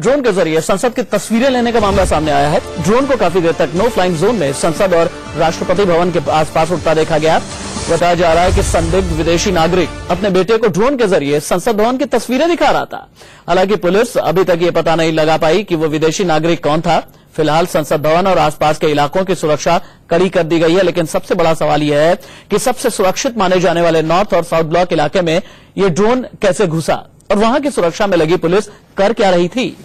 Drone के जरिए संसद की तस्वीरें लेने का मामला सामने आया है। ड्रोन को काफी देर तक नो फ्लाइंग जोन में संसद और राष्ट्रपति भवन के आसपास उड़ता देखा गया। बताया जा रहा है कि संदिग्ध विदेशी नागरिक अपने बेटे को ड्रोन के जरिए संसद भवन की तस्वीरें दिखा रहा था। हालांकि पुलिस अभी तक ये पता नहीं लगा पाई कि वो विदेशी नागरिक कौन था। फिलहाल संसद भवन और आसपास के इलाकों की सुरक्षा कड़ी कर दी गई है, लेकिन सबसे बड़ा सवाल यह है कि सबसे सुरक्षित माने जाने वाले नॉर्थ और साउथ ब्लॉक इलाके में ये ड्रोन कैसे घुसा और वहां की सुरक्षा में लगी पुलिस कर क्या रही थी।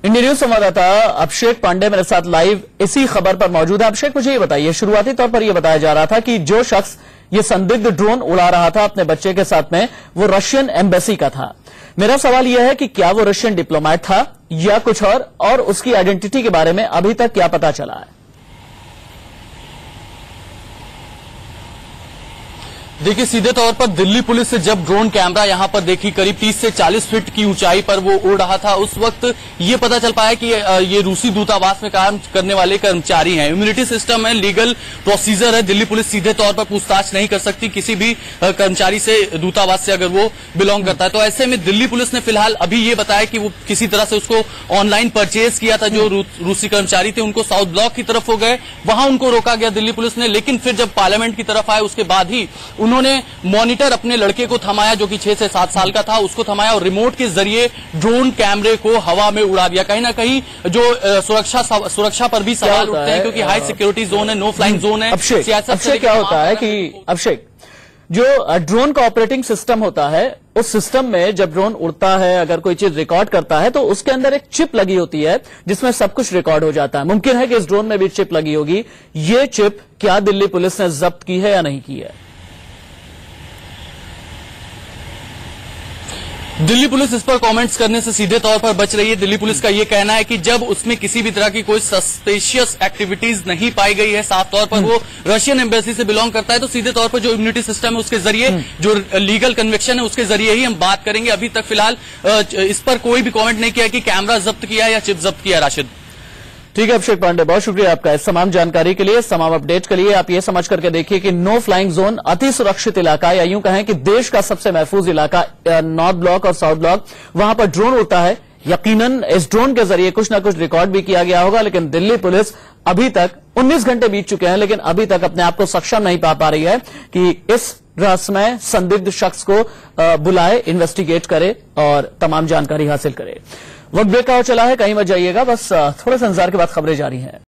इंडिया न्यूज संवाददाता अभिषेक पांडे मेरे साथ लाइव इसी खबर पर मौजूद है। अभिषेक, मुझे ये बताइए, शुरुआती तौर पर यह बताया जा रहा था कि जो शख्स ये संदिग्ध ड्रोन उड़ा रहा था अपने बच्चे के साथ में, वो रशियन एम्बेसी का था। मेरा सवाल यह है कि क्या वो रशियन डिप्लोमेट था या कुछ और उसकी आइडेंटिटी के बारे में अभी तक क्या पता चला है? देखिए, सीधे तौर पर दिल्ली पुलिस से जब ड्रोन कैमरा यहां पर देखी, करीब 30 से 40 फीट की ऊंचाई पर वो उड़ रहा था, उस वक्त ये पता चल पाया कि ये रूसी दूतावास में काम करने वाले कर्मचारी हैं। इम्यूनिटी सिस्टम है, लीगल प्रोसीजर है। दिल्ली पुलिस सीधे तौर पर पूछताछ नहीं कर सकती किसी भी कर्मचारी से, दूतावास से, अगर वो बिलोंग करता है। तो ऐसे में दिल्ली पुलिस ने फिलहाल अभी ये बताया कि वो किसी तरह से उसको ऑनलाइन परचेज किया था। जो रूसी कर्मचारी थे उनको साउथ ब्लॉक की तरफ हो गए, वहां उनको रोका गया दिल्ली पुलिस ने। लेकिन फिर जब पार्लियामेंट की तरफ आए उसके बाद ही उन्होंने मॉनिटर अपने लड़के को थमाया, जो कि 6 से 7 साल का था, उसको थमाया और रिमोट के जरिए ड्रोन कैमरे को हवा में उड़ा दिया। कहीं ना कहीं जो सुरक्षा पर भी सवाल उठते हैं, क्योंकि हाई सिक्योरिटी जोन है, नो फ्लाइंग जोन है। अभिषेक, क्या होता है कि अभिषेक, जो ड्रोन का ऑपरेटिंग सिस्टम होता है, उस सिस्टम में जब ड्रोन उड़ता है, अगर कोई चीज रिकॉर्ड करता है तो उसके अंदर एक चिप लगी होती है जिसमें सब कुछ रिकॉर्ड हो जाता है। मुमकिन है कि इस ड्रोन में भी चिप लगी होगी। ये चिप क्या दिल्ली पुलिस ने जब्त की है या नहीं की है? दिल्ली पुलिस इस पर कमेंट्स करने से सीधे तौर पर बच रही है। दिल्ली पुलिस का यह कहना है कि जब उसमें किसी भी तरह की कोई सस्पेशियस एक्टिविटीज नहीं पाई गई है, साफ तौर पर वो रशियन एम्बेसी से बिलोंग करता है, तो सीधे तौर पर जो इम्यूनिटी सिस्टम है उसके जरिए, जो लीगल कन्विक्शन है उसके जरिए ही हम बात करेंगे। अभी तक फिलहाल इस पर कोई भी कॉमेंट नहीं किया कि कैमरा जब्त किया या चिप जब्त किया। राशिद, ठीक है अभिषेक पांडे, बहुत शुक्रिया आपका इस तमाम जानकारी के लिए, इस तमाम अपडेट के लिए। आप ये समझ करके देखिए कि नो फ्लाइंग जोन अति सुरक्षित इलाका, या यूं कहें कि देश का सबसे महफूज इलाका नॉर्थ ब्लॉक और साउथ ब्लॉक, वहां पर ड्रोन उड़ता है। यकीनन इस ड्रोन के जरिए कुछ ना कुछ रिकॉर्ड भी किया गया होगा, लेकिन दिल्ली पुलिस अभी तक 19 घंटे बीत चुके हैं, लेकिन अभी तक अपने आप को सक्षम नहीं पा रही है कि इस रहस्यमय संदिग्ध शख्स को बुलाए, इन्वेस्टिगेट करे और तमाम जानकारी हासिल करे। वक्त ब्रेक का चला है, कहीं मत जाइएगा, बस थोड़े से इंतजार के बाद खबरें जारी हैं।